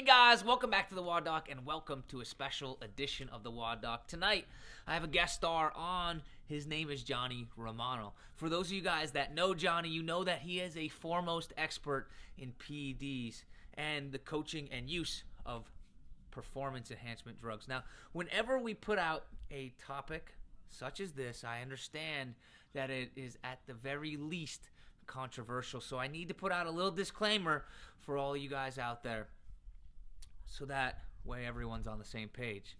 guys, welcome back to the WODdoc and welcome to a special edition of the WODdoc. Tonight, I have a guest star on. His name is Johnny Romano. For those of you guys that know Johnny, you know that he is a foremost expert in PEDs and the coaching and use of performance enhancement drugs. Now, whenever we put out a topic such as this, I understand that it is at the very least controversial. So I need to put out a little disclaimer for all you guys out there, so that way everyone's on the same page.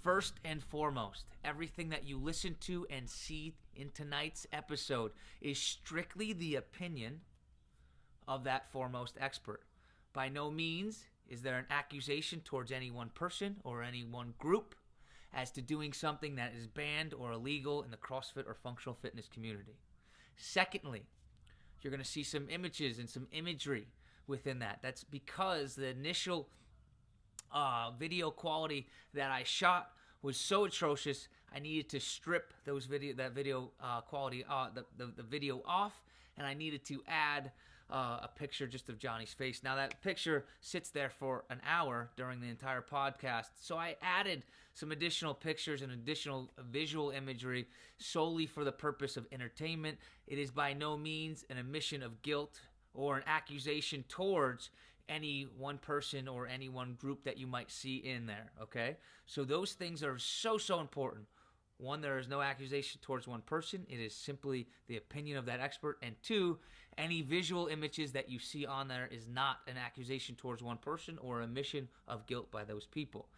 First and foremost, everything that you listen to and see in tonight's episode is strictly the opinion of that foremost expert. By no means is there an accusation towards any one person or any one group as to doing something that is banned or illegal in the CrossFit or functional fitness community. Secondly, you're going to see some images and some imagery within that. That's because the initial video quality that I shot was so atrocious, I needed to strip the video quality, the video off, and I needed to add a picture just of Johnny's face. Now that picture sits there for an hour during the entire podcast, so I added some additional pictures and additional visual imagery solely for the purpose of entertainment. It is by no means an admission of guilt or an accusation towards any one person or any one group that you might see in there, okay? So those things are so important. One, there is no accusation towards one person. It is simply the opinion of that expert. And two, any visual images that you see on there is not an accusation towards one person or a admission of guilt by those people.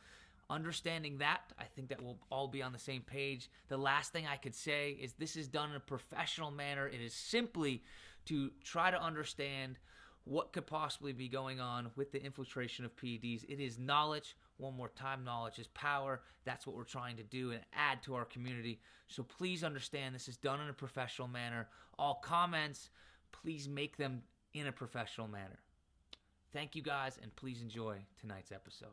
Understanding that, I think that we'll all be on the same page. The last thing I could say is this is done in a professional manner. It is simply to try to understand what could possibly be going on with the infiltration of PEDs. It is knowledge. One more time, knowledge is power. That's what we're trying to do and add to our community. So please understand this is done in a professional manner. All comments, please make them in a professional manner. Thank you guys, and please enjoy tonight's episode.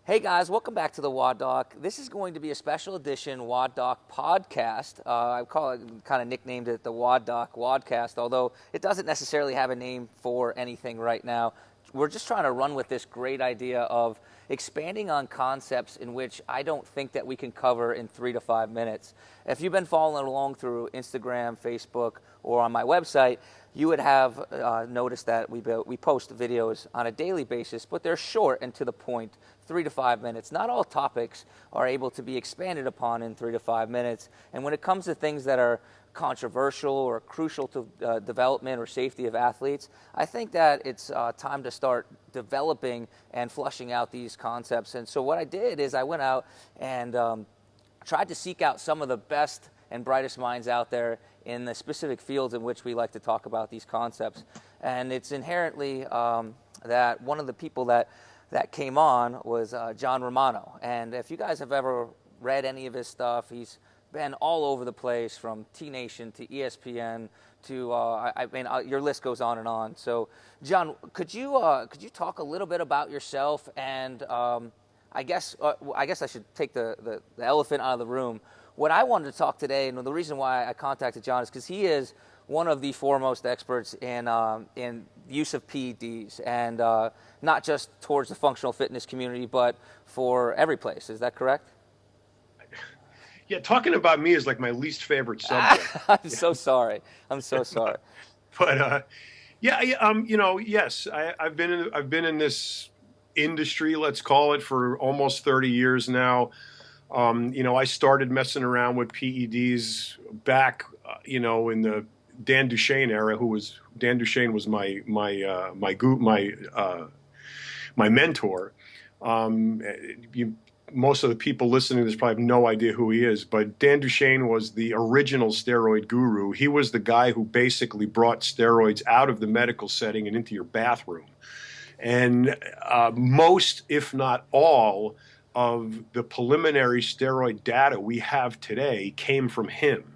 Hey guys, welcome back to the WODdoc. This is going to be a special edition WODdoc podcast. I call it, kind of nicknamed it the WODdoc WODcast, although it doesn't necessarily have a name for anything right now. We're just trying to run with this great idea of expanding on concepts in which I don't think that we can cover in 3 to 5 minutes. If you've been following along through Instagram, Facebook, or on my website, you would have noticed that we post videos on a daily basis, but they're short and to the point, 3 to 5 minutes. Not all topics are able to be expanded upon in 3 to 5 minutes. And when it comes to things that are controversial or crucial to development or safety of athletes, I think that it's time to start developing and flushing out these concepts. And so what I did is I went out and tried to seek out some of the best and brightest minds out there in the specific fields in which we like to talk about these concepts. And it's inherently that one of the people that came on was John Romano. And if you guys have ever read any of his stuff, he's been all over the place, from T-Nation to ESPN to your list goes on and on. So, John, could you talk a little bit about yourself? And I guess I should take the elephant out of the room. What I wanted to talk today, and the reason why I contacted John, is because he is one of the foremost experts in use of PEDs, and not just towards the functional fitness community, but for every place. Is that correct? Yeah, talking about me is like my least favorite subject. I'm so sorry. But yes, I've been in this industry, let's call it, for almost 30 years now. I started messing around with PEDs back, in the Dan Duchesne era. Dan Duchesne was my mentor. Most of the people listening to this probably have no idea who he is, but Dan Duchesne was the original steroid guru. He was the guy who basically brought steroids out of the medical setting and into your bathroom. And most, if not all, of the preliminary steroid data we have today came from him.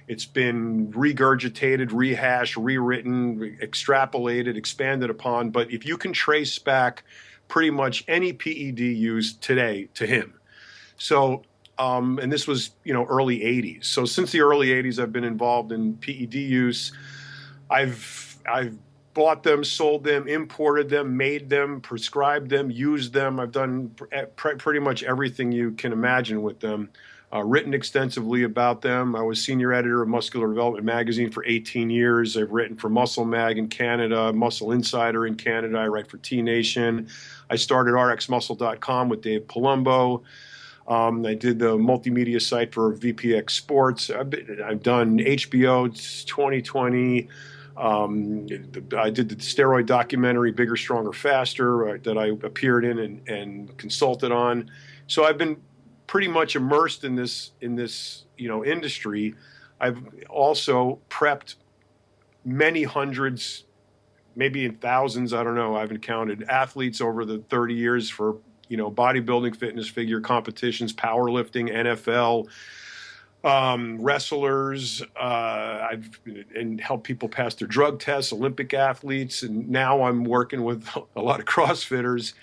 It's been regurgitated, rehashed, rewritten, extrapolated, expanded upon, but if you can trace back pretty much any PED used today to him. So, and this was, early 80s. So since the early 80s, I've been involved in PED use. I've bought them, sold them, imported them, made them, prescribed them, used them. I've done pretty much everything you can imagine with them. Written extensively about them. I was senior editor of Muscular Development magazine for 18 years. I've written for Muscle Mag in Canada, Muscle Insider in Canada. I write for T Nation. I started rxmuscle.com with Dave Palumbo. I did the multimedia site for VPX Sports. I've done HBO 2020. I did the steroid documentary, Bigger, Stronger, Faster, that I appeared in and consulted on. So I've been pretty much immersed in this industry. I've also prepped many hundreds, maybe in thousands, I don't know, I haven't counted, athletes over the 30 years for bodybuilding, fitness, figure competitions, powerlifting, NFL, wrestlers. I've helped people pass their drug tests, Olympic athletes, and now I'm working with a lot of CrossFitters,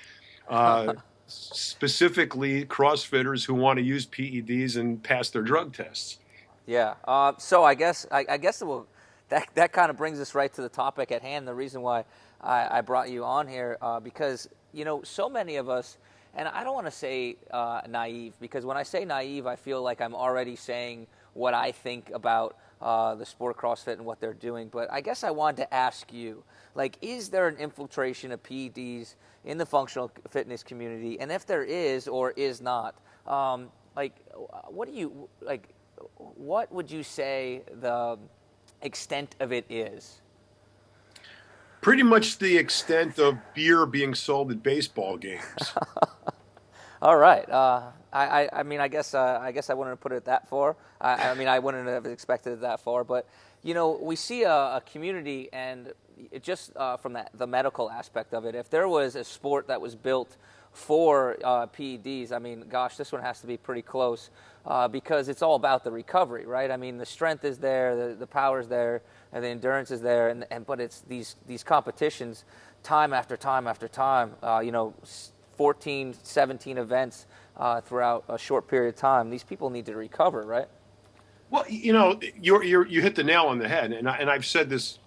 specifically CrossFitters who want to use PEDs and pass their drug tests. Yeah. So I guess that kind of brings us right to the topic at hand. The reason why I brought you on here, because so many of us. And I don't want to say naive, because when I say naive, I feel like I'm already saying what I think about the sport CrossFit and what they're doing. But I guess I wanted to ask you, is there an infiltration of PEDs in the functional fitness community? And if there is or is not, what would you say the extent of it is? Pretty much the extent of beer being sold at baseball games. All right. I mean, I guess I wouldn't have put it that far. I mean, I wouldn't have expected it that far. But we see a community, and it just from the medical aspect of it. If there was a sport that was built for PEDs, I mean, gosh, this one has to be pretty close because it's all about the recovery, right? I mean, the strength is there, the power is there, and the endurance is there, but it's these competitions, time after time after time. 14, 17 events throughout a short period of time. These people need to recover, right? Well, you hit the nail on the head, and I've said this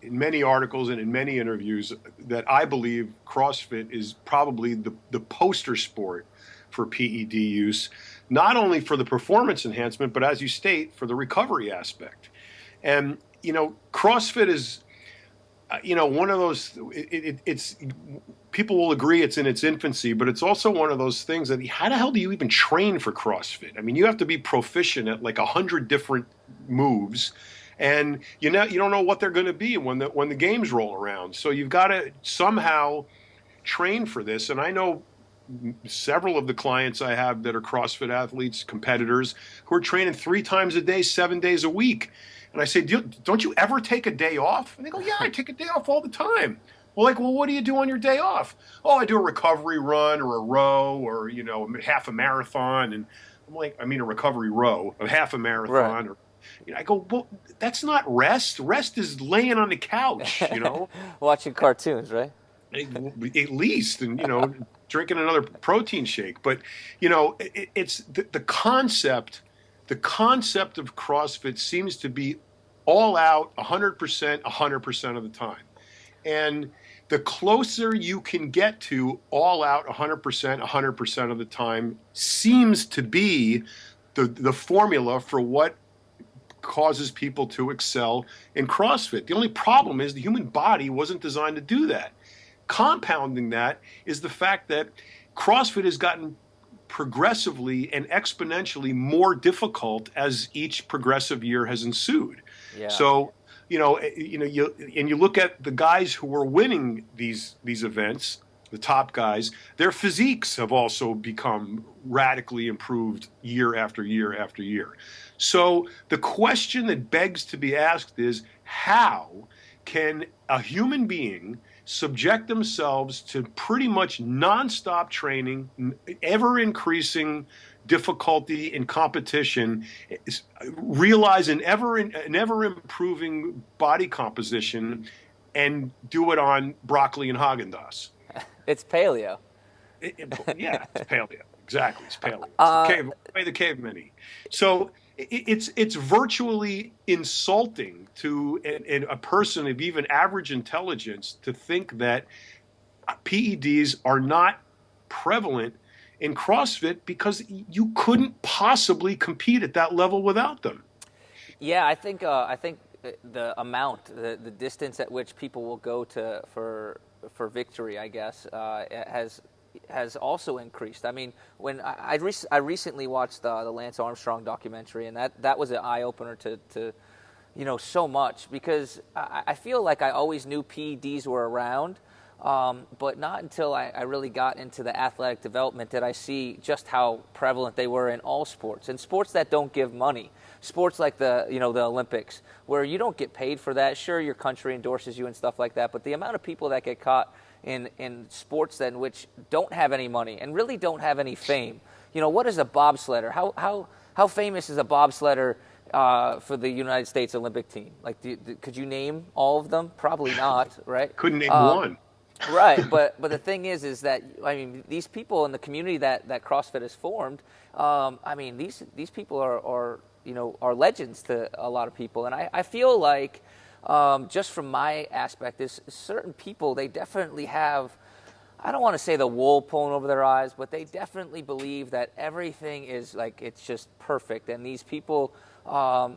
in many articles and in many interviews that I believe CrossFit is probably the poster sport for PED use, not only for the performance enhancement, but as you state, for the recovery aspect. And CrossFit is, one of those. It's people will agree it's in its infancy, but it's also one of those things that how the hell do you even train for CrossFit? I mean, you have to be proficient at 100 different moves, and you don't know what they're going to be when the games roll around. So you've got to somehow train for this. And I know several of the clients I have that are CrossFit athletes, competitors, who are training 3 times a day, 7 days a week. And I say, don't you ever take a day off? And they go, yeah, I take a day off all the time. Well, what do you do on your day off? Oh, I do a recovery run or a row or, half a marathon. And I'm like, a recovery row, a half a marathon. Right. Or, I go, well, that's not rest. Rest is laying on the couch, Watching cartoons, right? At least, and, drinking another protein shake. But, it's the concept. The concept of CrossFit seems to be all out 100% of the time. And the closer you can get to all out 100% of the time seems to be the formula for what causes people to excel in CrossFit. The only problem is the human body wasn't designed to do that. Compounding that is the fact that CrossFit has gotten progressively and exponentially more difficult as each progressive year has ensued. Yeah. So, you look at the guys who were winning these events, the top guys, their physiques have also become radically improved year after year after year. So the question that begs to be asked is, how can a human being subject themselves to pretty much nonstop training, ever-increasing difficulty in competition, realize an ever-improving body composition, and do it on broccoli and Haagen-Dazs? It's paleo. Yeah, it's paleo. Exactly, it's paleo. It's the cavemen eat. So, it's virtually insulting to a person of even average intelligence to think that PEDs are not prevalent in CrossFit because you couldn't possibly compete at that level without them. Yeah, I think the amount, the distance at which people will go to for victory, I guess, has also increased. I mean, when I recently watched the Lance Armstrong documentary, and that was an eye opener to so much, because I feel like I always knew PEDs were around. But not until I really got into the athletic development did I see just how prevalent they were in all sports, and sports that don't give money, sports like the Olympics, where you don't get paid for that. Sure, your country endorses you and stuff like that, but the amount of people that get caught in sports in which don't have any money and really don't have any fame. What is a bobsledder? How famous is a bobsledder for the United States Olympic team? Like, could you name all of them? Probably not, right? Couldn't name one. Right, but the thing is that, I mean, these people in the community that CrossFit has formed, I mean, these people are legends to a lot of people, and I feel like, just from my aspect, is certain people, they definitely have, I don't want to say the wool pulling over their eyes, but they definitely believe that everything is like, it's just perfect, and these people are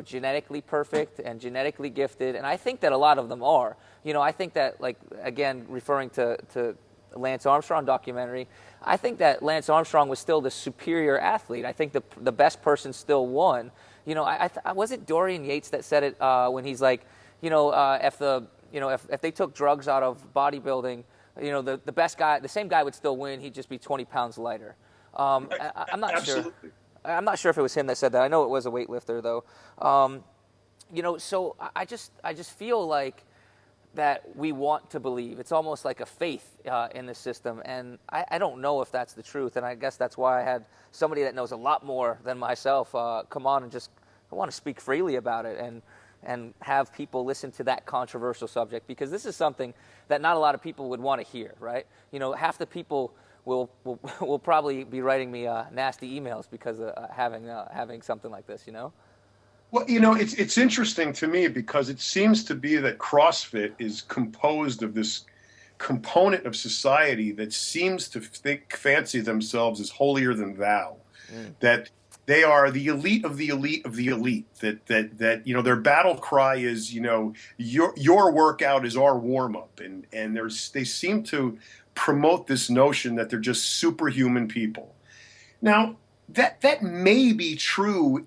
genetically perfect and genetically gifted, and I think that a lot of them are. I think that, like, again, referring to Lance Armstrong documentary, I think that Lance Armstrong was still the superior athlete. I think the best person still won. Was it Dorian Yates that said it when he's like, if they took drugs out of bodybuilding, the best guy, the same guy would still win. He'd just be 20 pounds lighter. I'm not Absolutely. sure. I'm not sure if it was him that said that. I know it was a weightlifter, though. So I just feel like that we want to believe. It's almost like a faith in the system, and I don't know if that's the truth, and I guess that's why I had somebody that knows a lot more than myself come on and just, I want to speak freely about it and have people listen to that controversial subject, because this is something that not a lot of people would want to hear, right? Half the people will probably be writing me nasty emails because of having something like this, Well, it's interesting to me because it seems to be that CrossFit is composed of this component of society that seems to fancy themselves as holier than thou, that they are the elite of the elite of the elite, that their battle cry is, your workout is our warm-up, and they seem to promote this notion that they're just superhuman people. Now, that may be true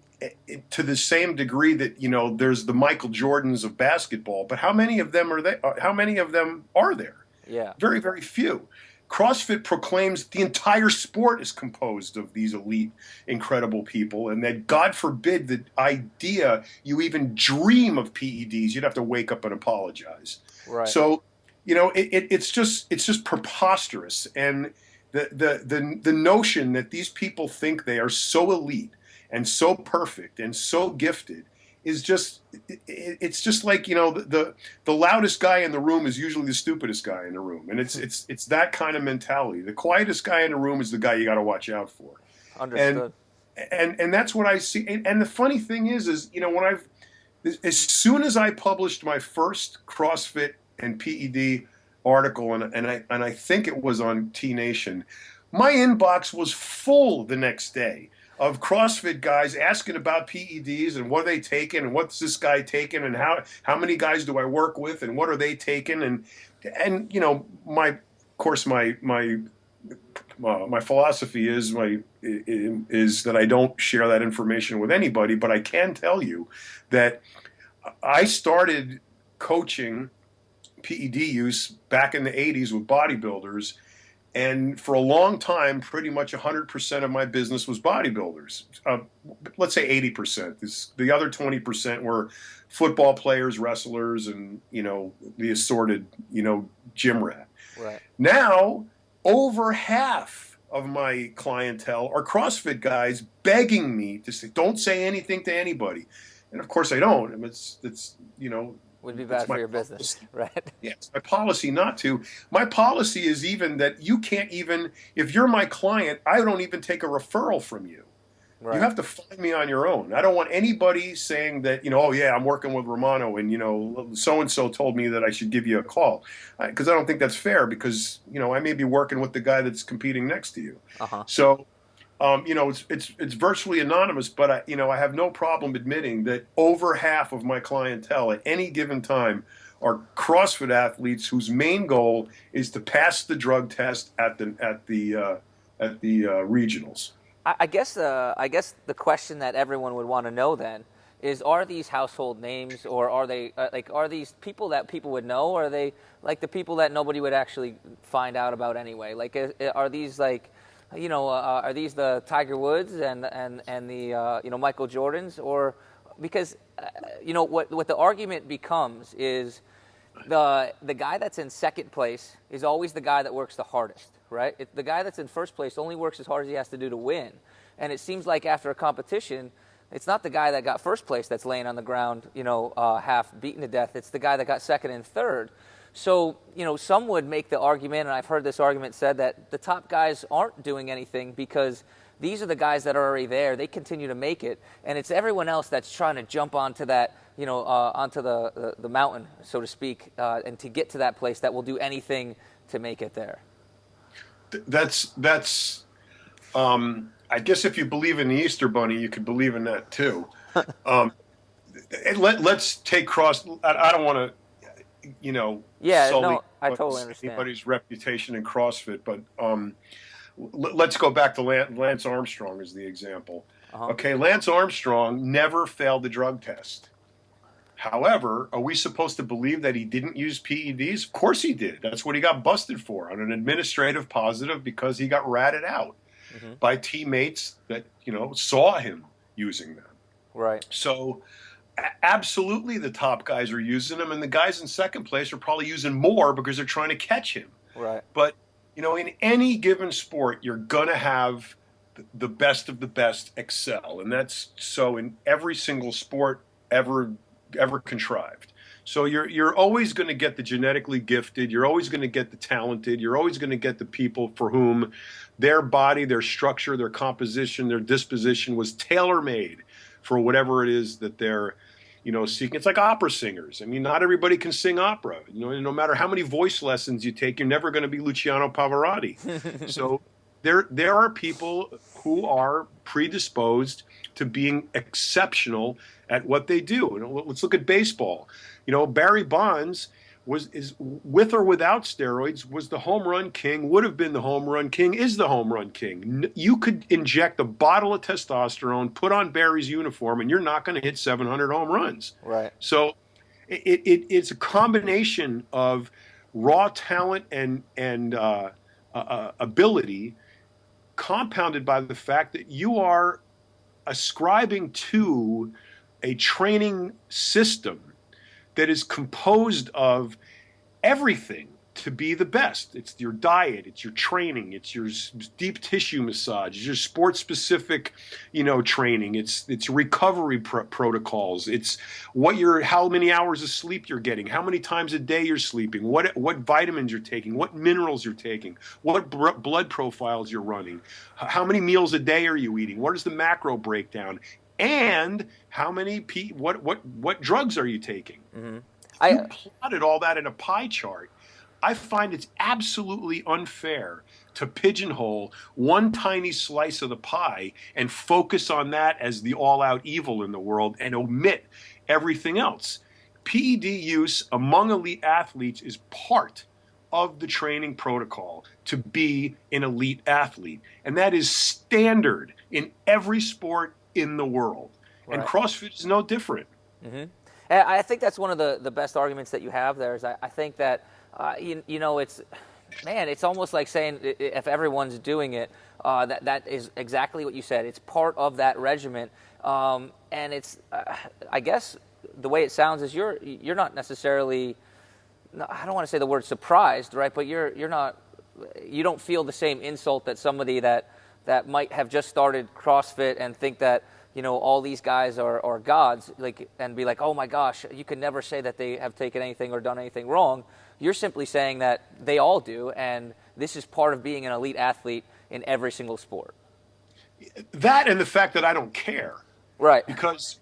to the same degree that there's the Michael Jordans of basketball, but how many of them are there? Yeah, very, very few. CrossFit proclaims the entire sport is composed of these elite, incredible people, and that, God forbid, the idea you even dream of PEDs, you'd have to wake up and apologize. right. So, it's just preposterous, and the notion that these people think they are so elite and so perfect and so gifted is just, it's just like, the loudest guy in the room is usually the stupidest guy in the room, and it's that kind of mentality. The quietest guy in the room is the guy you got to watch out for. Understood. And that's what I see. And the funny thing is as soon as I published my first CrossFit and PED article, and I think it was on T Nation, my inbox was full the next day of CrossFit guys asking about PEDs and what are they taking and what's this guy taking and how many guys do I work with and what are they taking, and my philosophy is that I don't share that information with anybody, but I can tell you that I started coaching PED use back in the 80s with bodybuilders, and for a long time, pretty much 100% of my business was bodybuilders. Let's say 80%. The other 20% were football players, wrestlers, and the assorted gym rat. Right. Now, over half of my clientele are CrossFit guys begging me to say, don't say anything to anybody. And of course I don't. I mean, it's would be bad for your business, right? Yeah, it's my policy not to. My policy is even that you can't even, if you're my client, I don't even take a referral from you. You Right. have to find me on your own. I don't want anybody saying that, oh, yeah, I'm working with Romano and, so-and-so told me that I should give you a call. Because I don't think that's fair because, I may be working with the guy that's competing next to you. Uh-huh. So, it's virtually anonymous, but I have no problem admitting that over half of my clientele at any given time are CrossFit athletes whose main goal is to pass the drug test at the regionals. I guess the question that everyone would want to know then is: are these household names, or are they are these people that people would know, or are they like the people that nobody would actually find out about anyway? Like, are these like, are these the Tiger Woods and the Michael Jordans, or because what the argument becomes is the guy that's in second place is always the guy that works the hardest, right? The guy that's in first place only works as hard as he has to do to win. And it seems like after a competition, it's not the guy that got first place that's laying on the ground, half beaten to death. It's the guy that got second and third. So, some would make the argument, and I've heard this argument said, that the top guys aren't doing anything because these are the guys that are already there. They continue to make it, and it's everyone else that's trying to jump onto that, onto the mountain, so to speak, and to get to that place that will do anything to make it there. That's I guess if you believe in the Easter Bunny, you could believe in that too. Let's take I don't want to, sully I totally understand anybody's reputation in CrossFit, but let's go back to Lance Armstrong as the example. Uh-huh. Okay, Lance Armstrong never failed the drug test. However, are we supposed to believe that he didn't use PEDs? Of course he did. That's what he got busted for, on an administrative positive, because he got ratted out by teammates that, saw him using them. Right. So absolutely the top guys are using them, and the guys in second place are probably using more because they're trying to catch him. Right. But, in any given sport, you're going to have the best of the best excel. And that's so in every single sport ever contrived. So you're always going to get the genetically gifted. You're always going to get the talented. You're always going to get the people for whom their body, their structure, their composition, their disposition was tailor-made for whatever it is that they're, seeking. It's like opera singers. I mean, not everybody can sing opera. No matter how many voice lessons you take, you're never going to be Luciano Pavarotti. So there are people who are predisposed to being exceptional at what they do. Let's look at baseball. Barry Bonds is with or without steroids, was the home run king, would have been the home run king, is the home run king. You could inject a bottle of testosterone, put on Barry's uniform, and you're not going to hit 700 home runs. Right. So it's a combination of raw talent and ability, compounded by the fact that you are ascribing to a training system that is composed of everything to be the best. It's your diet, it's your training, it's your deep tissue massage, it's your sports-specific, training, it's recovery protocols, it's how many hours of sleep you're getting, how many times a day you're sleeping, what vitamins you're taking, what minerals you're taking, what blood profiles you're running, how many meals a day are you eating, what is the macro breakdown, and how many what drugs are you taking? Mm-hmm. You plotted all that in a pie chart. I find it's absolutely unfair to pigeonhole one tiny slice of the pie and focus on that as the all-out evil in the world and omit everything else. PED use among elite athletes is part of the training protocol to be an elite athlete. And that is standard in every sport in the world. Right. And CrossFit is no different. Mm-hmm. I think that's one of the best arguments that you have there is I think that, it's almost like saying if everyone's doing it, that is exactly what you said. It's part of that regimen. And it's, I guess the way it sounds is you're not necessarily, I don't want to say the word surprised, right? But you don't feel the same insult that somebody that might have just started CrossFit and think that, all these guys are gods, and be like, oh my gosh, you can never say that they have taken anything or done anything wrong. You're simply saying that they all do, and this is part of being an elite athlete in every single sport. That and the fact that I don't care. Right. Because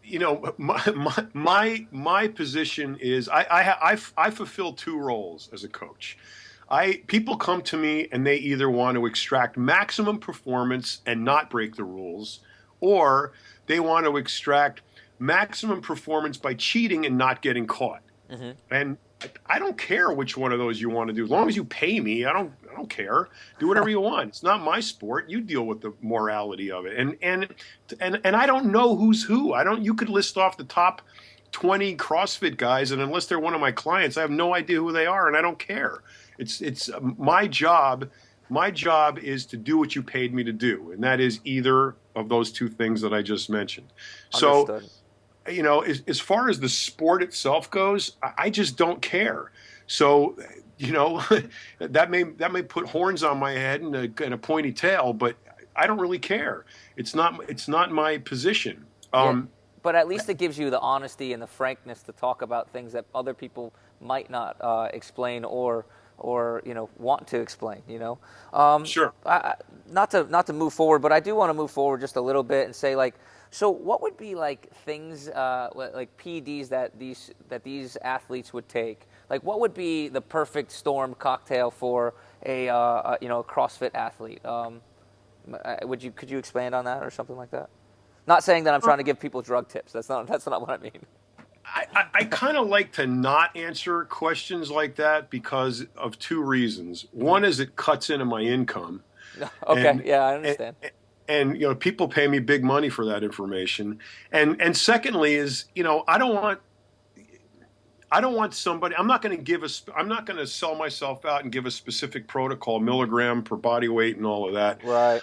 my position is I fulfill two roles as a coach. People come to me and they either want to extract maximum performance and not break the rules, or they want to extract maximum performance by cheating and not getting caught. Mm-hmm. And I don't care which one of those you want to do. As long as you pay me, I don't care. Do whatever you want. It's not my sport. You deal with the morality of it. And I don't know who's who. You could list off the top 20 CrossFit guys, and unless they're one of my clients, I have no idea who they are, and I don't care. It's my job. My job is to do what you paid me to do, and that is either of those two things that I just mentioned. Understood. So, as far as the sport itself goes, I just don't care. So, that may put horns on my head and a pointy tail, but I don't really care. It's not my position. But at least it gives you the honesty and the frankness to talk about things that other people might not explain or want to explain. Sure. Not to move forward, but I do want to move forward just a little bit and say, like, so what would be like things like PEDs that these athletes would take? Like, what would be the perfect storm cocktail for a CrossFit athlete? Could you expand on that or something like that? Not saying that I'm trying to give people drug tips. That's not what I mean. I kind of like to not answer questions like that because of two reasons. One is it cuts into my income. Okay, yeah, I understand. And people pay me big money for that information. And secondly is, I don't want somebody. I'm not going to sell myself out and give a specific protocol, milligram per body weight, and all of that. Right.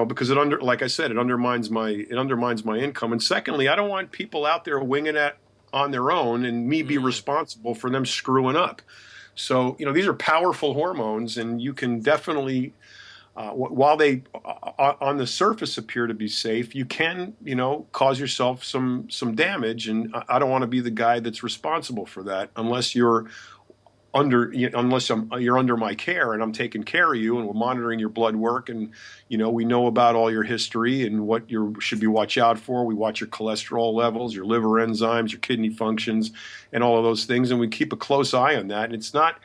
Because like I said, it undermines my income. And secondly, I don't want people out there winging it on their own and me be responsible for them screwing up. So these are powerful hormones, and you can definitely. While they on the surface appear to be safe, you can, cause yourself some damage. And I don't want to be the guy that's responsible for that unless you're under my care and I'm taking care of you and we're monitoring your blood work and, we know about all your history and what you should be watch out for. We watch your cholesterol levels, your liver enzymes, your kidney functions, and all of those things. And we keep a close eye on that. And it's not,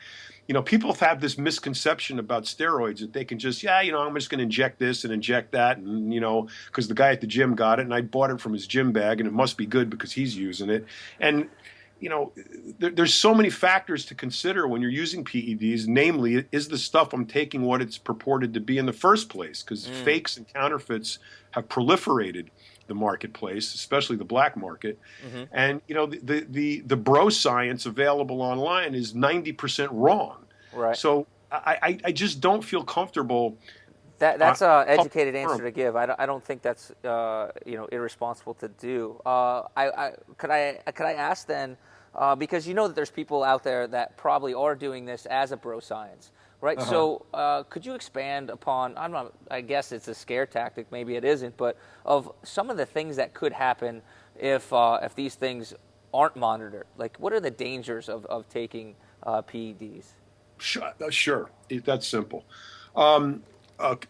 people have this misconception about steroids that they can just, I'm just going to inject this and inject that. And, because the guy at the gym got it and I bought it from his gym bag and it must be good because he's using it. And, there's so many factors to consider when you're using PEDs. Namely, is the stuff I'm taking what it's purported to be in the first place? Because fakes and counterfeits have proliferated the marketplace, especially the black market. Mm-hmm. And the bro science available online is 90% wrong. Right. So I just don't feel comfortable. That's an educated answer to give. I don't think that's irresponsible to do. Could I ask then, because that there's people out there that probably are doing this as a bro science, right? Uh-huh. So could you expand upon? I guess it's a scare tactic. Maybe it isn't, but of some of the things that could happen if these things aren't monitored. Like, what are the dangers of taking PEDs? Sure. That's simple.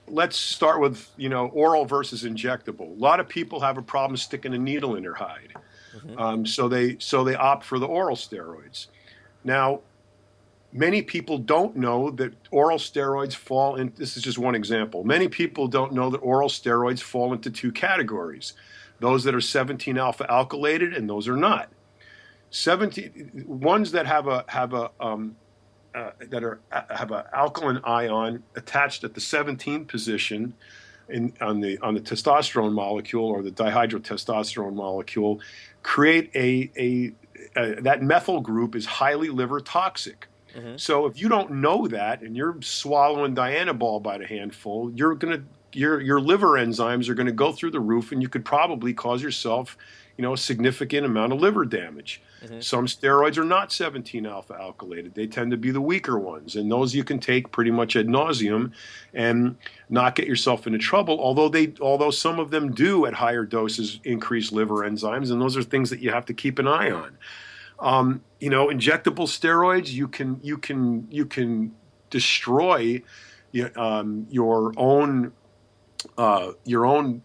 Let's start with, oral versus injectable. A lot of people have a problem sticking a needle in their hide. Mm-hmm. So they opt for the oral steroids. Now, many people don't know that oral steroids fall in, this is just one example. Many people don't know that oral steroids fall into two categories. Those that are 17 alpha alkylated and those are not. Ones that have an alkaline ion attached at the 17 position on the testosterone molecule or the dihydrotestosterone molecule create that methyl group is highly liver toxic. Mm-hmm. So if you don't know that and you're swallowing Dianabol by the handful, your liver enzymes are going to go through the roof, and you could probably cause yourself a significant amount of liver damage. Mm-hmm. Some steroids are not 17 alpha alkylated. They tend to be the weaker ones, and those you can take pretty much ad nauseum and not get yourself into trouble. Although some of them do at higher doses increase liver enzymes, and those are things that you have to keep an eye on. Injectable steroids, you can destroy your own your own,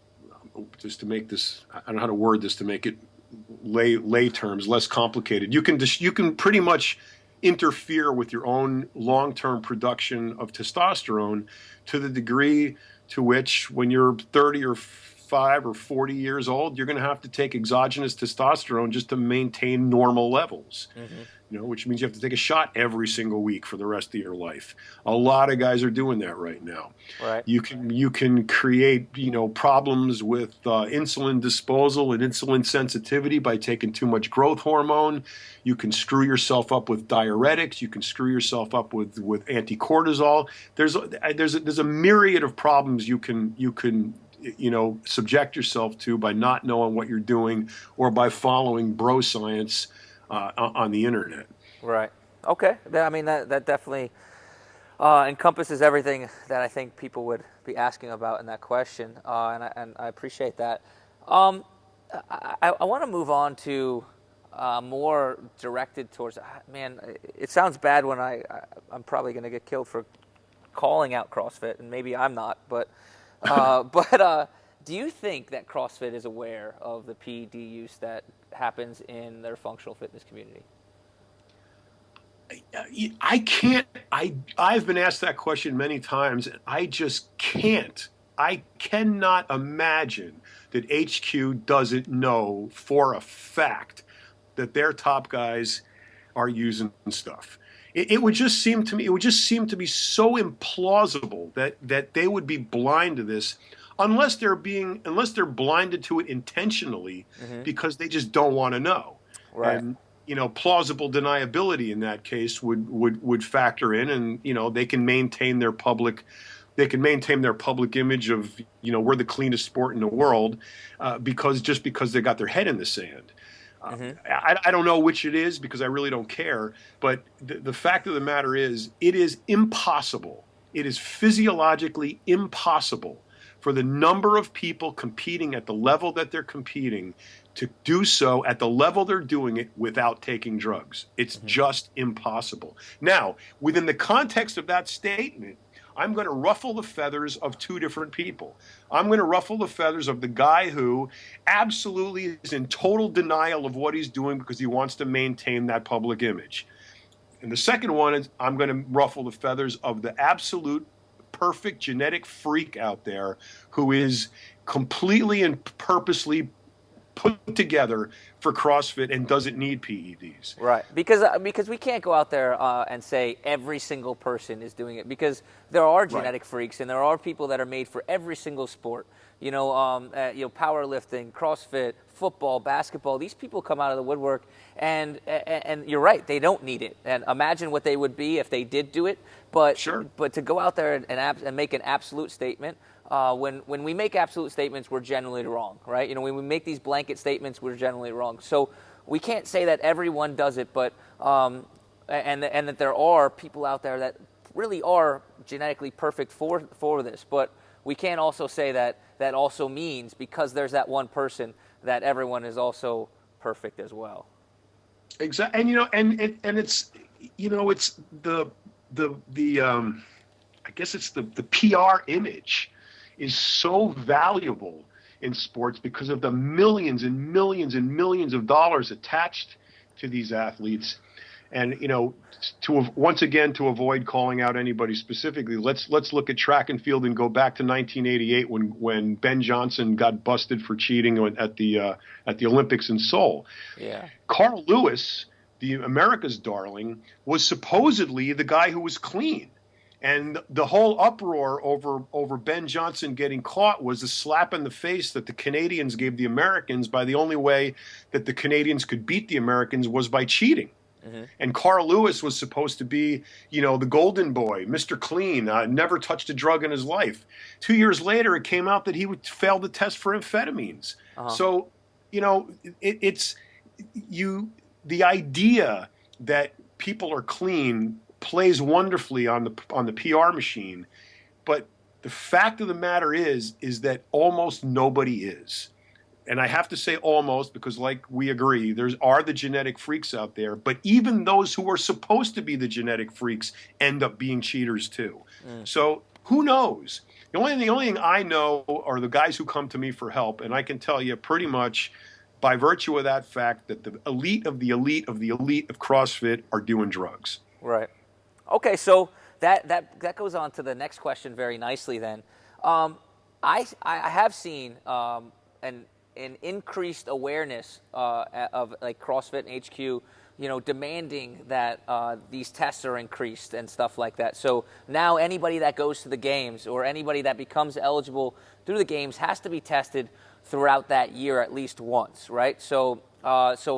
just to make this, I don't know how to word this to make it lay terms less complicated. You can pretty much interfere with your own long-term production of testosterone to the degree to which when you're 30 or 5 or 40 years old, you're going to have to take exogenous testosterone just to maintain normal levels. Mm-hmm. Which means you have to take a shot every single week for the rest of your life. A lot of guys are doing that right now. Right. You can create, problems with insulin disposal and insulin sensitivity by taking too much growth hormone. You can screw yourself up with diuretics. You can screw yourself up with anti-cortisol. There's a myriad of problems you can subject yourself to by not knowing what you're doing or by following bro science on the internet. Right. Okay. I mean, that definitely encompasses everything that I think people would be asking about in that question, and I appreciate that. I want to move on to more directed towards. Man, it sounds bad when I'm probably going to get killed for calling out CrossFit, and maybe I'm not, but do you think that CrossFit is aware of the PED use that happens in their functional fitness community? I can't. I've been asked that question many times, and I just can't. I cannot imagine that HQ doesn't know for a fact that their top guys are using stuff. It would just seem to me. It would just seem to be so implausible that they would be blind to this, unless they're blinded to it intentionally, mm-hmm. because they just don't want to know. Right. And plausible deniability in that case would factor in, and they can maintain their public image of we're the cleanest sport in the world because they got their head in the sand. Mm-hmm. I don't know which it is because I really don't care. But the fact of the matter is, it is impossible. It is physiologically impossible for the number of people competing at the level that they're competing to do so at the level they're doing it without taking drugs. It's mm-hmm. just impossible. Now, within the context of that statement, I'm going to ruffle the feathers of two different people. I'm going to ruffle the feathers of the guy who absolutely is in total denial of what he's doing because he wants to maintain that public image. And the second one is I'm going to ruffle the feathers of the absolute perfect genetic freak out there who is completely and purposely put together for CrossFit and doesn't need PEDs. Right, because we can't go out there and say every single person is doing it, because there are genetic freaks and there are people that are made for every single sport. Powerlifting, CrossFit, football, basketball. These people come out of the woodwork, and you're right, they don't need it. And imagine what they would be if they did do it. But sure. But to go out there and make an absolute statement. When we make absolute statements, we're generally wrong, right? When we make these blanket statements, we're generally wrong. So we can't say that everyone does it, but and that there are people out there that really are genetically perfect for this. But we can't also say that also means because there's that one person that everyone is also perfect as well. Exactly, and it's it's the I guess it's the PR image is so valuable in sports because of the millions and millions and millions of dollars attached to these athletes. And once again, to avoid calling out anybody specifically, let's look at track and field and go back to 1988 when Ben Johnson got busted for cheating at the Olympics in Seoul. Yeah. Carl Lewis, the America's darling, was supposedly the guy who was clean. And the whole uproar over Ben Johnson getting caught was a slap in the face that the Canadians gave the Americans by the only way that the Canadians could beat the Americans was by cheating. Mm-hmm. And Carl Lewis was supposed to be, the golden boy, Mr. Clean, never touched a drug in his life. 2 years later, it came out that he would fail the test for amphetamines. Uh-huh. So, the idea that people are clean plays wonderfully on the PR machine, but the fact of the matter is that almost nobody is. And I have to say almost because, like we agree, are the genetic freaks out there, but even those who are supposed to be the genetic freaks end up being cheaters too. So who knows? The only thing I know are the guys who come to me for help, and I can tell you pretty much by virtue of that fact that the elite of the elite of the elite of CrossFit are doing drugs. Right. Okay, so that goes on to the next question very nicely. Then, I have seen an increased awareness of like CrossFit and HQ, demanding that these tests are increased and stuff like that. So now anybody that goes to the games or anybody that becomes eligible through the games has to be tested throughout that year at least once, right? So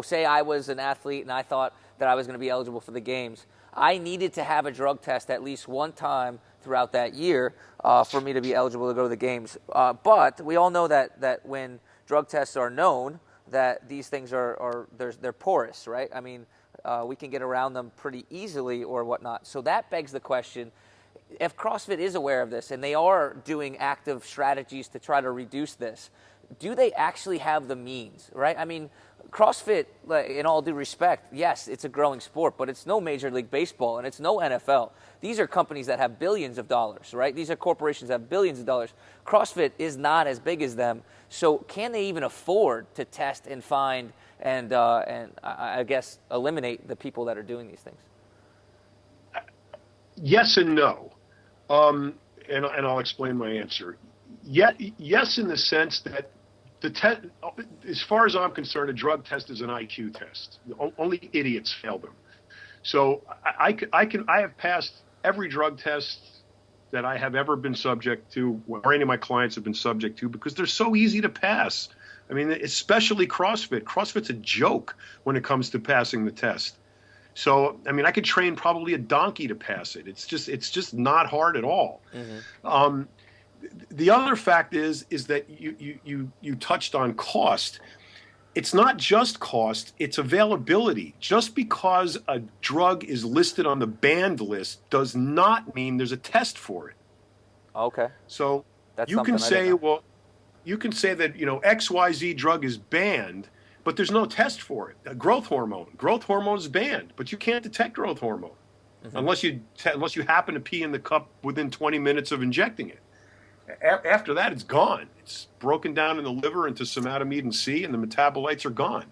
say I was an athlete and I thought that I was going to be eligible for the games. I needed to have a drug test at least one time throughout that year for me to be eligible to go to the games. But we all know that when drug tests are known, that these things they're porous, right? I mean, we can get around them pretty easily or whatnot. So that begs the question, if CrossFit is aware of this and they are doing active strategies to try to reduce this, do they actually have the means, right? I mean, CrossFit, in all due respect, yes, it's a growing sport, but it's no Major League Baseball and it's no NFL. These are companies that have billions of dollars, right? These are corporations that have billions of dollars. CrossFit is not as big as them. So can they even afford to test and find and I guess eliminate the people that are doing these things? Yes and no. And I'll explain my answer. Yes, in the sense that as far as I'm concerned, a drug test is an IQ test. Only idiots fail them. So I have passed every drug test that I have ever been subject to, or any of my clients have been subject to, because they're so easy to pass. I mean, especially CrossFit. CrossFit's a joke when it comes to passing the test. So, I mean, I could train probably a donkey to pass it. It's just not hard at all. Mm-hmm. The other fact is that you touched on cost. It's not just cost, it's availability. Just because a drug is listed on the banned list does not mean there's a test for it. Okay. So that's you can say, you can say that, XYZ drug is banned, but there's no test for it. Growth hormone is banned, but you can't detect growth hormone unless you happen to pee in the cup within 20 minutes of injecting it. After that, it's gone. It's broken down in the liver into somatomedin C, and the metabolites are gone.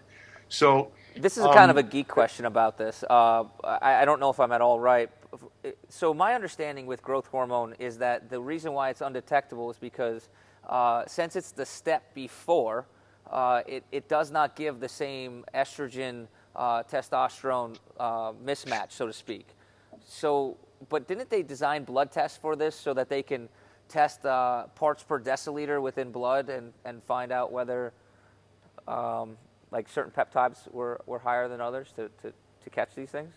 So this is kind of a geek question about this. I don't know if I'm at all right. So my understanding with growth hormone is that the reason why it's undetectable is because since it's the step before, it does not give the same estrogen testosterone mismatch, so to speak. So, but didn't they design blood tests for this so that they can test parts per deciliter within blood and find out whether like certain peptides were higher than others to catch these things?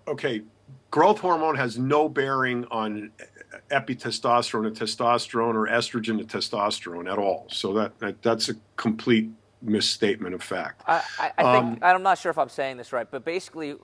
Okay, growth hormone has no bearing on epitestosterone to testosterone or estrogen to testosterone at all. So that's a complete misstatement of fact. I think I'm not sure if I'm saying this right, but basically,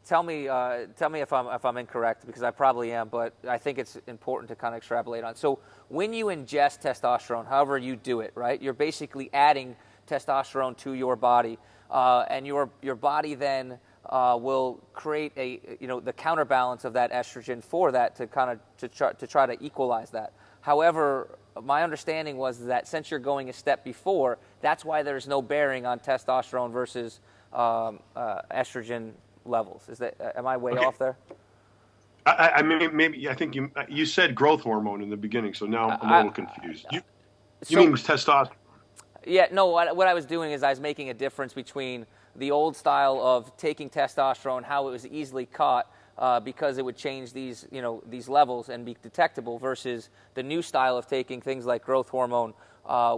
tell me if I'm incorrect, because I probably am, but I think it's important to kind of extrapolate on. So when you ingest testosterone, however you do it, right, you're basically adding testosterone to your body, and your body then will create the counterbalance of that estrogen for that to try to equalize that. However, my understanding was that since you're going a step before, that's why there's no bearing on testosterone versus estrogen levels. Am I way off there? I mean, maybe I think you said growth hormone in the beginning, so now I'm a little confused. You mean testosterone? Yeah, no. What I was doing is I was making a difference between the old style of taking testosterone, how it was easily caught because it would change these levels and be detectable, versus the new style of taking things like growth hormone,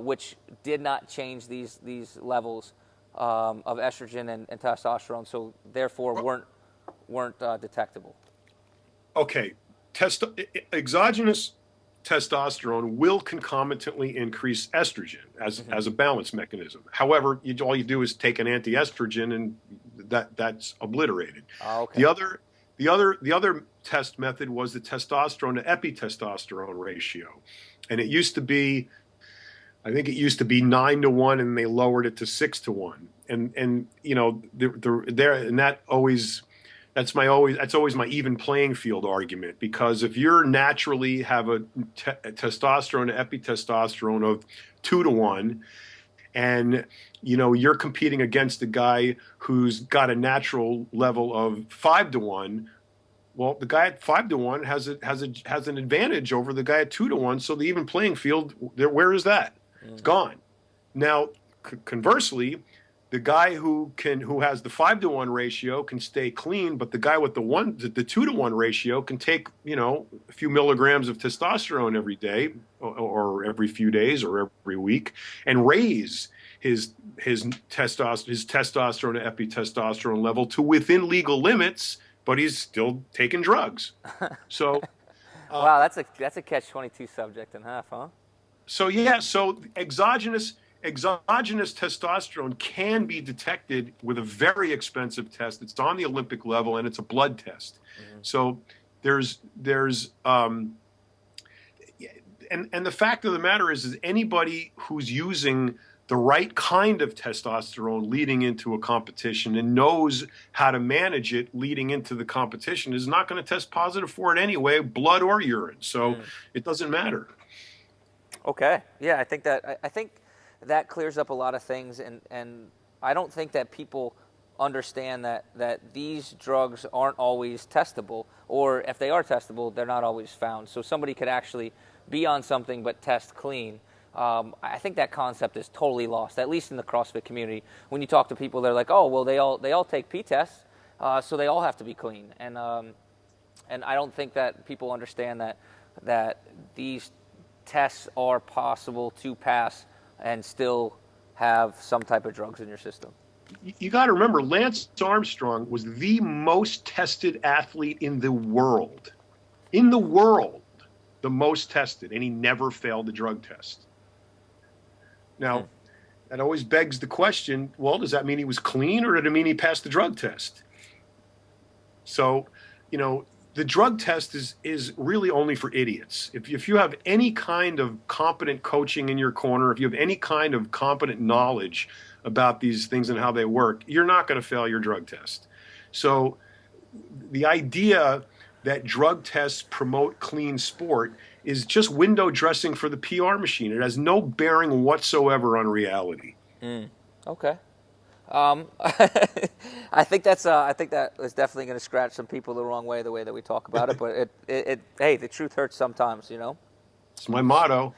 which did not change these levels of estrogen and testosterone, so therefore weren't detectable. Okay, exogenous testosterone will concomitantly increase estrogen as a balance mechanism. However, all you do is take an anti-estrogen, and that's obliterated. Okay. The other test method was the testosterone to epitestosterone ratio, and it used to be, I think it used to be 9-1, and they lowered it to 6-1. And that always That's always my even playing field argument, because if you're naturally have a testosterone to epitestosterone of 2 to 1, and you're competing against a guy who's got a natural level of 5 to 1, well, the guy at 5 to 1 has an advantage over the guy at 2 to 1. So the even playing field, where is that? It's gone. Now, conversely, the guy who has the 5 to 1 ratio can stay clean, but the guy with the 2 to 1 ratio can take a few milligrams of testosterone every day, or every few days, or every week, and raise his testosterone to epitestosterone level to within legal limits, but he's still taking drugs. So, wow, that's a catch-22 subject and a half, huh? So exogenous testosterone can be detected with a very expensive test. It's on the Olympic level, and it's a blood test. Mm-hmm. So there's and the fact of the matter is anybody who's using the right kind of testosterone leading into a competition and knows how to manage it leading into the competition is not going to test positive for it anyway, blood or urine. So it doesn't matter. Okay. Yeah, I think that clears up a lot of things, and I don't think that people understand that these drugs aren't always testable, or if they are testable, they're not always found. So somebody could actually be on something but test clean. I think that concept is totally lost, at least in the CrossFit community. When you talk to people, they're like, "Oh, well, they all take P tests, so they all have to be clean." And I don't think that people understand that these tests are possible to pass and still have some type of drugs in your system. You got to remember, Lance Armstrong was the most tested athlete in the world. In the world, the most tested, and he never failed the drug test. Now, that always begs the question, well, does that mean he was clean, or did it mean he passed the drug test? So, the drug test is really only for idiots. If you have any kind of competent coaching in your corner, if you have any kind of competent knowledge about these things and how they work, you're not going to fail your drug test. So the idea that drug tests promote clean sport is just window dressing for the PR machine. It has no bearing whatsoever on reality. Okay. I think that is definitely going to scratch some people the wrong way, the way that we talk about it. But hey, the truth hurts sometimes, It's my motto.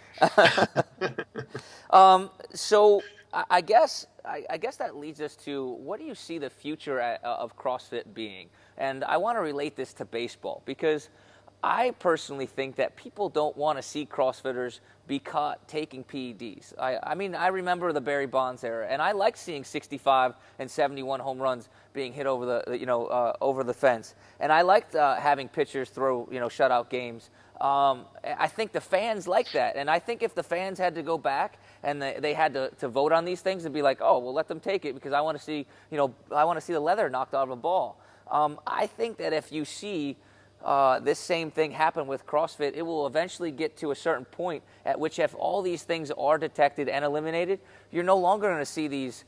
So I guess that leads us to, what do you see the future of CrossFit being? And I want to relate this to baseball, because I personally think that people don't want to see CrossFitters be caught taking PEDs. I mean, I remember the Barry Bonds era, and I liked seeing 65 and 71 home runs being hit over the fence, and I liked having pitchers throw shutout games. I think the fans like that, and I think if the fans had to go back and they had to vote on these things and be like, oh, well, let them take it because I want to see the leather knocked out of a ball. I think that if you see this same thing happen with CrossFit, it will eventually get to a certain point at which, if all these things are detected and eliminated, you're no longer going to see these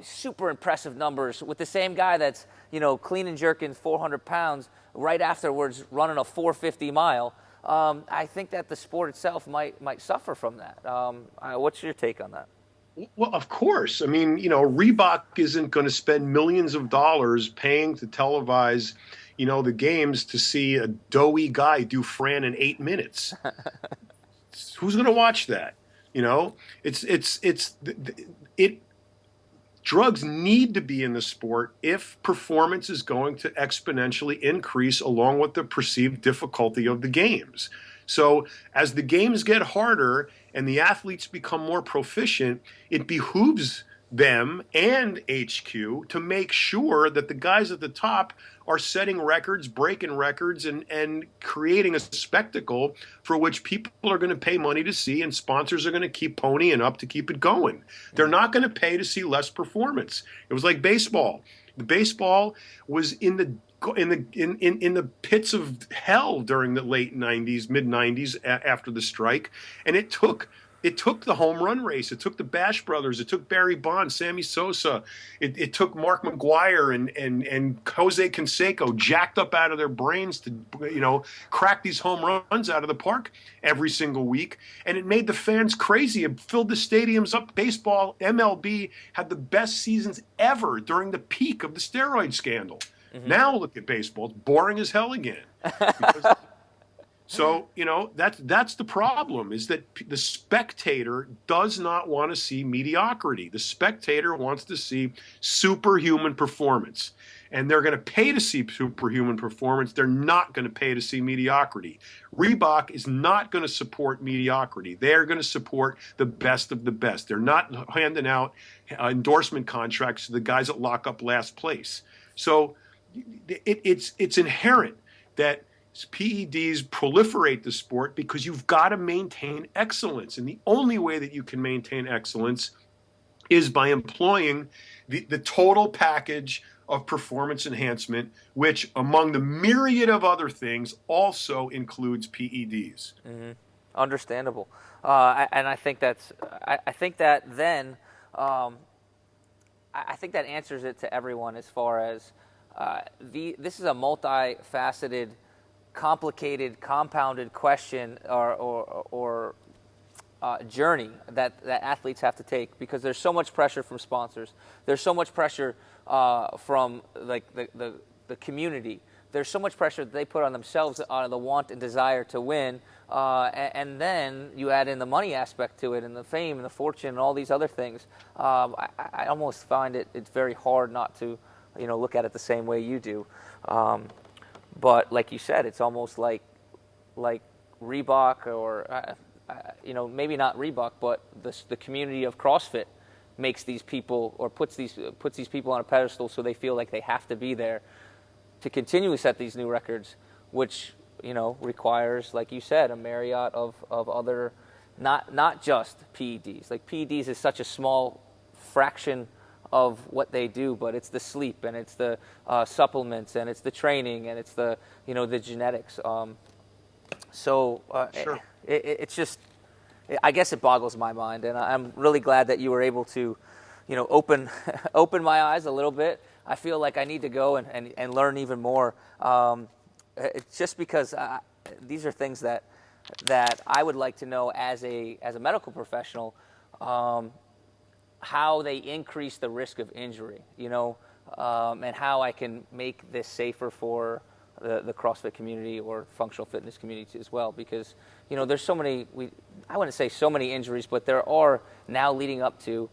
super impressive numbers with the same guy that's clean and jerking 400 pounds right afterwards running a 450 mile. I think that the sport itself might suffer from that. What's your take on that? Well, of course. I mean, Reebok isn't going to spend millions of dollars paying to televise the games to see a doughy guy do Fran in 8 minutes. Who's going to watch that? Drugs need to be in the sport if performance is going to exponentially increase along with the perceived difficulty of the games. So as the games get harder and the athletes become more proficient, it behooves them and HQ to make sure that the guys at the top are setting records, breaking records, and creating a spectacle for which people are going to pay money to see, and sponsors are going to keep ponying up to keep it going. They're not going to pay to see less performance. It was like baseball. The baseball was in the pits of hell during the late 90s, mid 90s after the strike, and it took It took the home run race. It took the Bash Brothers. It took Barry Bonds, Sammy Sosa. It took Mark McGwire and Jose Canseco jacked up out of their brains to, crack these home runs out of the park every single week. And it made the fans crazy. It filled the stadiums up. Baseball, MLB had the best seasons ever during the peak of the steroid scandal. Mm-hmm. Now look at baseball. It's boring as hell again. So, that's the problem, is that the spectator does not want to see mediocrity. The spectator wants to see superhuman performance. And they're going to pay to see superhuman performance. They're not going to pay to see mediocrity. Reebok is not going to support mediocrity. They're going to support the best of the best. They're not handing out endorsement contracts to the guys that lock up last place. So it's inherent that PEDs proliferate the sport because you've got to maintain excellence. And the only way that you can maintain excellence is by employing the total package of performance enhancement, which, among the myriad of other things, also includes PEDs. Mm-hmm. Understandable. And I think that answers it to everyone as far as this is a multifaceted, complicated, compounded question or journey that athletes have to take, because there's so much pressure from sponsors. There's so much pressure from like the community. There's so much pressure that they put on themselves out of the want and desire to win. And then you add in the money aspect to it, and the fame and the fortune and all these other things. I almost find it's very hard not to, look at it the same way you do. But like you said, it's almost like Reebok or, maybe not Reebok, but the community of CrossFit makes these people, or puts these people on a pedestal so they feel like they have to be there to continually set these new records, which, requires, like you said, a myriad of other, not just PEDs. Like PEDs is such a small fraction of what they do, but it's the sleep, and it's the supplements, and it's the training, and it's the the genetics. Sure. It's just, I guess it boggles my mind, and I'm really glad that you were able to, open my eyes a little bit. I feel like I need to go and learn even more. It's just because these are things that I would like to know as a medical professional. How they increase the risk of injury, and how I can make this safer for the CrossFit community or functional fitness community as well. Because, there's so many, I wouldn't say so many injuries, but there are now leading up to,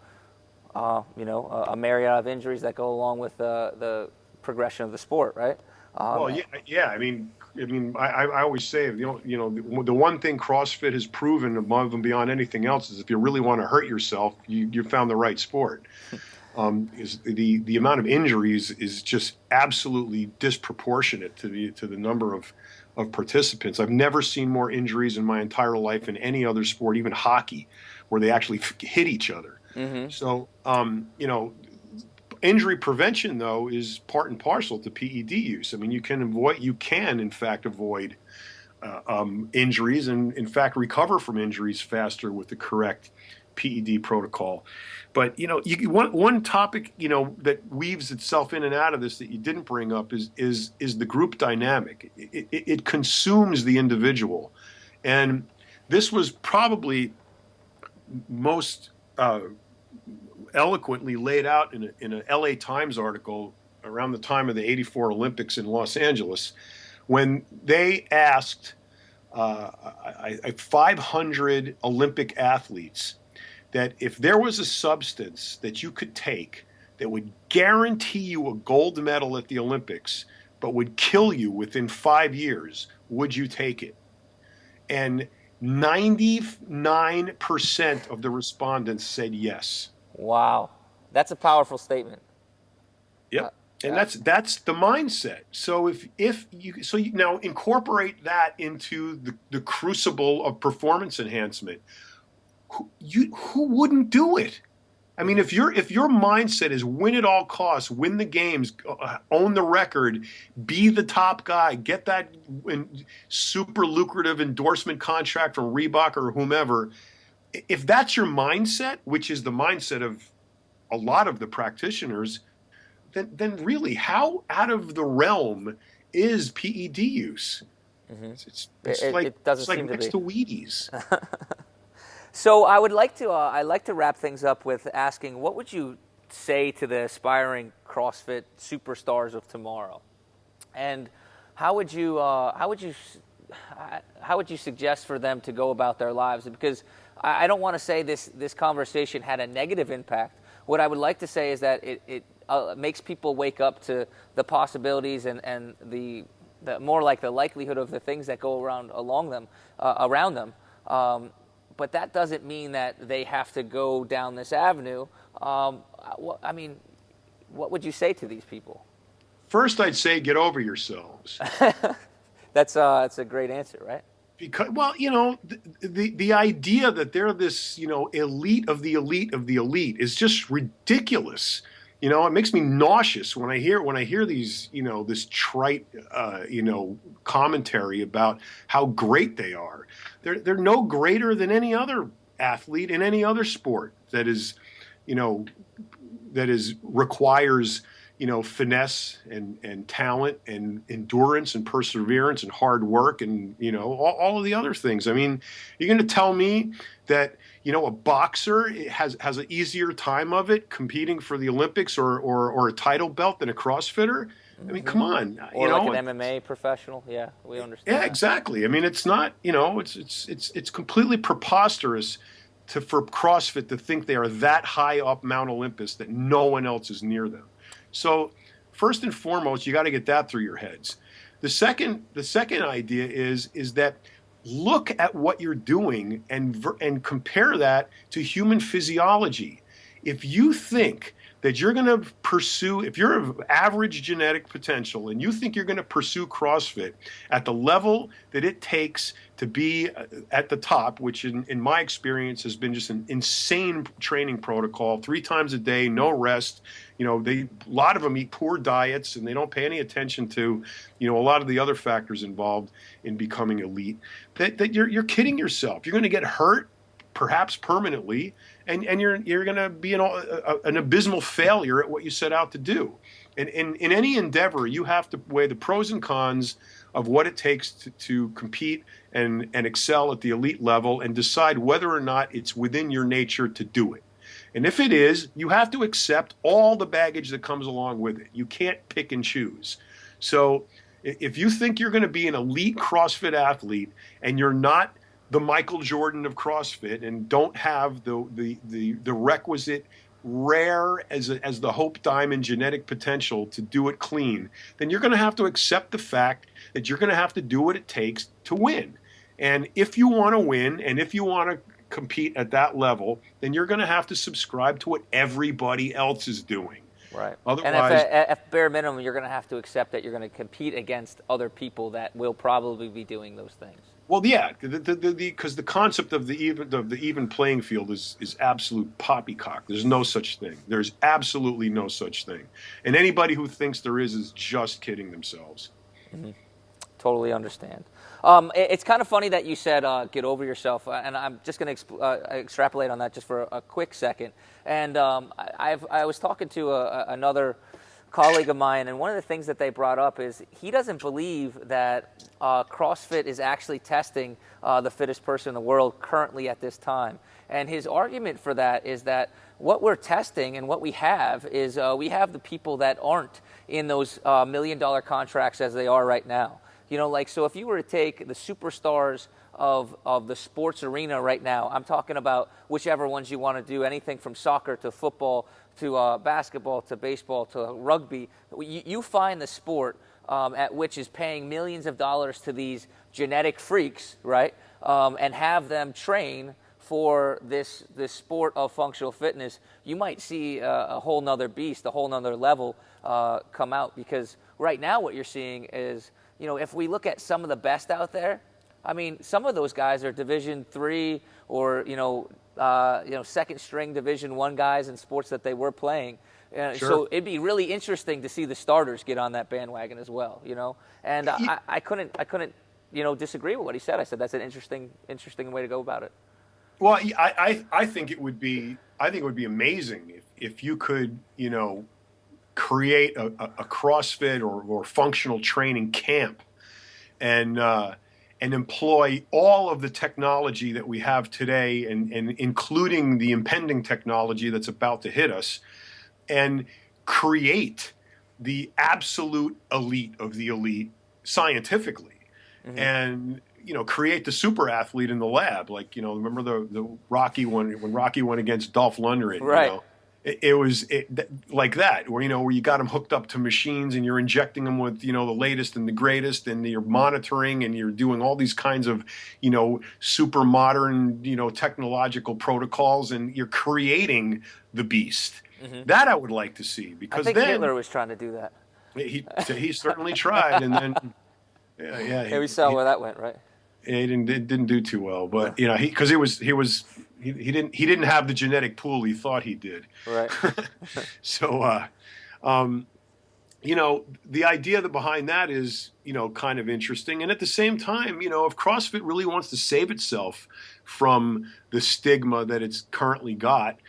a myriad of injuries that go along with the progression of the sport, right? Well, yeah. I mean, I always say, the one thing CrossFit has proven above and beyond anything else is if you really want to hurt yourself, you found the right sport. Is the amount of injuries is just absolutely disproportionate to the number of participants. I've never seen more injuries in my entire life in any other sport, even hockey, where they actually hit each other. Mm-hmm. So, injury prevention, though, is part and parcel to PED use. I mean, you can in fact avoid injuries, and in fact recover from injuries faster with the correct PED protocol. But one topic that weaves itself in and out of this that you didn't bring up is the group dynamic. It consumes the individual, and this was probably most eloquently laid out in an LA Times article around the time of the '84 Olympics in Los Angeles, when they asked 500 Olympic athletes that if there was a substance that you could take that would guarantee you a gold medal at the Olympics but would kill you within 5 years, would you take it? And 99% of the respondents said yes. Wow, that's a powerful statement. Yep, and that's the mindset. So if you now incorporate that into the crucible of performance enhancement, who wouldn't do it? I mean, if your mindset is win at all costs, win the games, own the record, be the top guy, get that super lucrative endorsement contract from Reebok or whomever, if that's your mindset, which is the mindset of a lot of the practitioners, then really, how out of the realm is PED use? It doesn't it's like seem to next be. to Wheaties. So I'd like to wrap things up with asking, what would you say to the aspiring CrossFit superstars of tomorrow, and how would you suggest for them to go about their lives? Because I don't want to say this conversation had a negative impact. What I would like to say is that it makes people wake up to the possibilities and the more like the likelihood of the things that go around them. But that doesn't mean that they have to go down this avenue. I mean, what would you say to these people? First, I'd say get over yourselves. That's a great answer, right? Because, well, the idea that they're this, elite of the elite of the elite is just ridiculous. It makes me nauseous when I hear these, this trite, commentary about how great they are. They're no greater than any other athlete in any other sport that requires, finesse and talent and endurance and perseverance and hard work and, all of the other things. I mean, you're going to tell me that, a boxer has an easier time of it competing for the Olympics or a title belt than a CrossFitter? I mean, come on. Or like an MMA professional. Yeah, we understand. Yeah, that. Exactly. I mean, it's not, it's completely preposterous for CrossFit to think they are that high up Mount Olympus that no one else is near them. So first and foremost, you got to get that through your heads. The second idea is that look at what you're doing and compare that to human physiology. If you think that you're going to pursue, if you're of average genetic potential and you think you're going to pursue CrossFit at the level that it takes to be at the top, which in my experience has been just an insane training protocol, 3 times a day, no rest. A lot of them eat poor diets and they don't pay any attention to, a lot of the other factors involved in becoming elite. That you're kidding yourself. You're going to get hurt, perhaps permanently, and you're going to be an abysmal failure at what you set out to do. And in any endeavor, you have to weigh the pros and cons of what it takes to compete and excel at the elite level and decide whether or not it's within your nature to do it. And if it is, you have to accept all the baggage that comes along with it. You can't pick and choose. So if you think you're going to be an elite CrossFit athlete and you're not the Michael Jordan of CrossFit and don't have the requisite rare as the Hope Diamond genetic potential to do it clean, then you're going to have to accept the fact that you're going to have to do what it takes to win. And if you want to win and if you want to compete at that level, then you're going to have to subscribe to what everybody else is doing. Right. Otherwise, and at bare minimum, you're going to have to accept that you're going to compete against other people that will probably be doing those things. Well, yeah, because the concept of the even playing field is absolute poppycock. There's no such thing. There's absolutely no such thing. And anybody who thinks there is just kidding themselves. Mm-hmm. Totally understand. It's kind of funny that you said get over yourself, and I'm just going to extrapolate on that just for a quick second. And I was talking to another colleague of mine, and one of the things that they brought up is he doesn't believe that CrossFit is actually testing the fittest person in the world currently at this time. And his argument for that is that what we're testing and what we have is we have the people that aren't in those $1 million contracts as they are right now. So if you were to take the superstars of the sports arena right now, I'm talking about whichever ones you want to do, anything from soccer to football to basketball to baseball to rugby, you find the sport at which is paying millions of dollars to these genetic freaks, right, and have them train for this sport of functional fitness, you might see a whole nother beast, a whole nother level come out. Because right now what you're seeing is, if we look at some of the best out there, I mean, some of those guys are Division III or second string Division I guys in sports that they were playing. Sure. So it'd be really interesting to see the starters get on that bandwagon as well. And I couldn't disagree with what he said. I said that's an interesting way to go about it. Well, I think it would be amazing if you could, create a CrossFit or functional training camp and employ all of the technology that we have today, and including the impending technology that's about to hit us, and create the absolute elite of the elite scientifically, and create the super athlete in the lab. Like, remember the Rocky one, when Rocky went against Dolph Lundgren, Right. It was like that, where you got them hooked up to machines and you're injecting them with the latest and the greatest, and you're monitoring and you're doing all these kinds of super modern technological protocols, and you're creating the beast. That I would like to see, because I think then Hitler was trying to do that. he certainly tried, and then Yeah, we saw where that went, right? It didn't do too well, but he didn't have the genetic pool he thought he did. Right. So, the idea behind that is, kind of interesting. And at the same time, if CrossFit really wants to save itself from the stigma that it's currently got,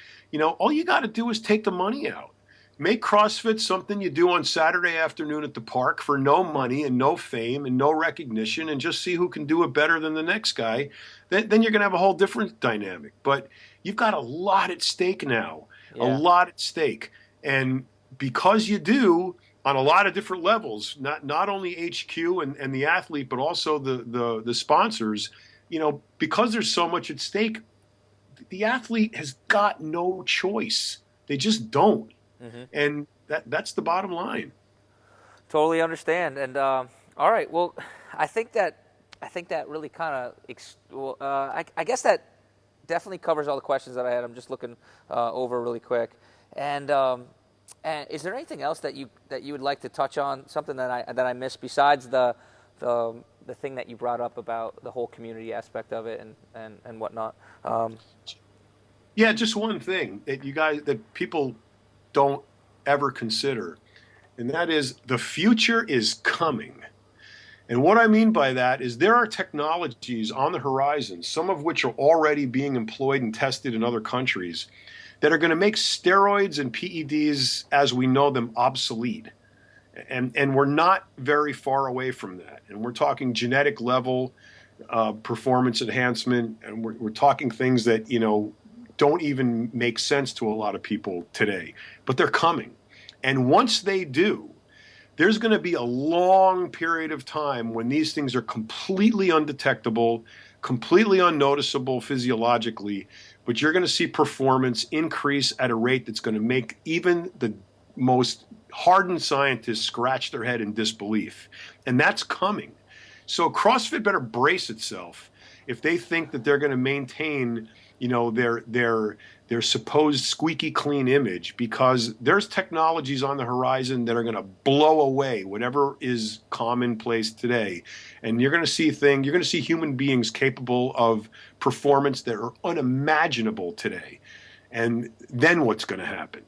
all you got to do is take the money out. Make CrossFit something you do on Saturday afternoon at the park for no money and no fame and no recognition, and just see who can do it better than the next guy. Then you're going to have a whole different dynamic. But you've got a lot at stake now, a lot at stake. And because you do, on a lot of different levels, not only HQ and the athlete, but also the sponsors, because there's so much at stake, the athlete has got no choice. They just don't. And that's the bottom line. Totally understand. And all right, well, I think that really kind of I guess that definitely covers all the questions that I had. I'm just looking over really quick. And is there anything else that you would like to touch on? Something that I missed besides the thing that you brought up about the whole community aspect of it and whatnot? Yeah, just one thing that people don't ever consider, and that is the future is coming. And what I mean by that is there are technologies on the horizon, some of which are already being employed and tested in other countries, that are going to make steroids and PEDs as we know them obsolete. And we're not very far away from that. And we're talking genetic level performance enhancement, and we're talking things that don't even make sense to a lot of people today, but they're coming. And once they do, there's going to be a long period of time when these things are completely undetectable, completely unnoticeable physiologically, but you're going to see performance increase at a rate that's going to make even the most hardened scientists scratch their head in disbelief. And that's coming. So CrossFit better brace itself if they think that they're going to maintain their supposed squeaky clean image, because there's technologies on the horizon that are going to blow away whatever is commonplace today. And you're going to see human beings capable of performance that are unimaginable today. And then what's going to happen?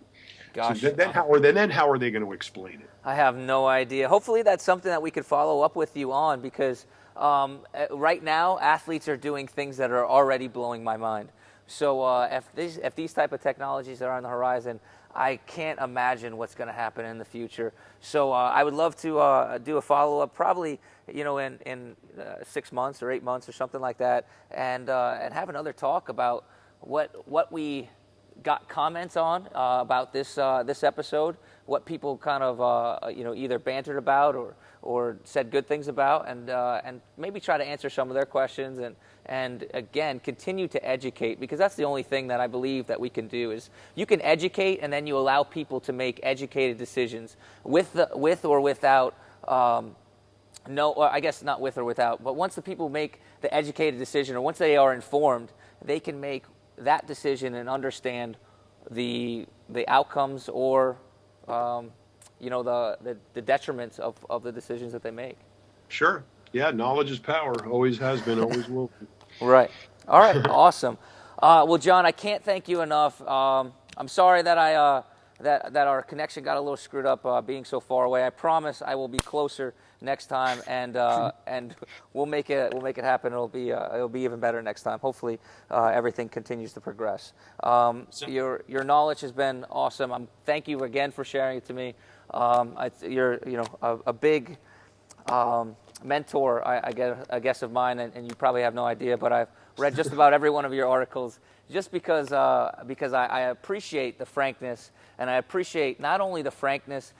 Gosh. So then how are they going to explain it? I have no idea. Hopefully that's something that we could follow up with you on, because right now athletes are doing things that are already blowing my mind. So if these type of technologies are on the horizon, I can't imagine what's going to happen in the future. So I would love to do a follow-up, probably in 6 months or 8 months or something like that, and have another talk about what we got comments on about this episode, what people kind of either bantered about or said good things about, and maybe try to answer some of their questions, and again continue to educate, because that's the only thing that I believe that we can do is you can educate, and then you allow people to make educated decisions with or without. I guess not with or without, but once the people make the educated decision, or once they are informed, they can make that decision and understand the outcomes or the detriments of the decisions that they make. Sure. Yeah, knowledge is power. Always has been, always will be. Right. All right. Awesome. Well, John, I can't thank you enough. I'm sorry that that our connection got a little screwed up being so far away. I promise I will be closer next time, and we'll make it happen. It'll be even better next time. Hopefully, everything continues to progress. Your knowledge has been awesome. Thank you again for sharing it to me. You're a big mentor, I guess, of mine, and you probably have no idea, but I've read just about every one of your articles just because I appreciate the frankness, and I appreciate not only the frankness,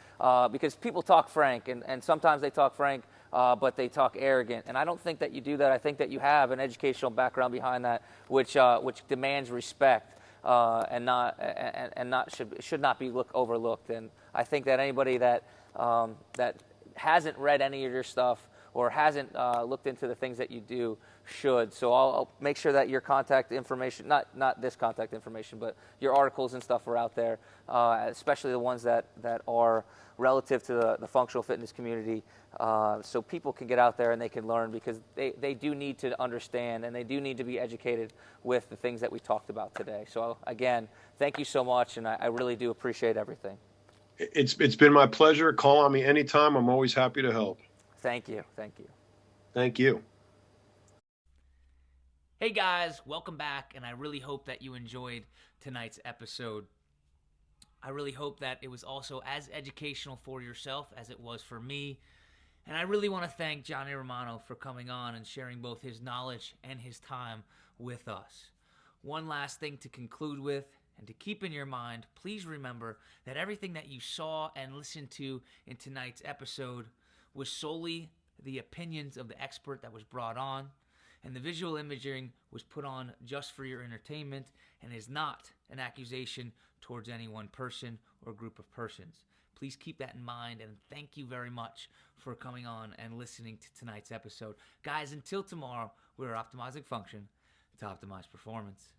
because people talk frank, and sometimes they talk frank, but they talk arrogant, and I don't think that you do that. I think that you have an educational background behind that, which demands respect, and should not be overlooked. And I think that anybody that hasn't read any of your stuff or hasn't looked into the things that you do should. So I'll make sure that your contact information, not this contact information, but your articles and stuff are out there, especially the ones that are relative to the functional fitness community, so people can get out there and they can learn, because they do need to understand and they do need to be educated with the things that we talked about today. So again, thank you so much, and I really do appreciate everything. It's been my pleasure. Call on me anytime. I'm always happy to help. Thank you. Thank you. Thank you. Hey guys, welcome back, and I really hope that you enjoyed tonight's episode. I really hope that it was also as educational for yourself as it was for me. And I really want to thank Johnny Romano for coming on and sharing both his knowledge and his time with us. One last thing to conclude with and to keep in your mind, please remember that everything that you saw and listened to in tonight's episode was solely the opinions of the expert that was brought on, and the visual imaging was put on just for your entertainment and is not an accusation towards any one person or group of persons. Please keep that in mind, and thank you very much for coming on and listening to tonight's episode. Guys, until tomorrow, we're optimizing function to optimize performance.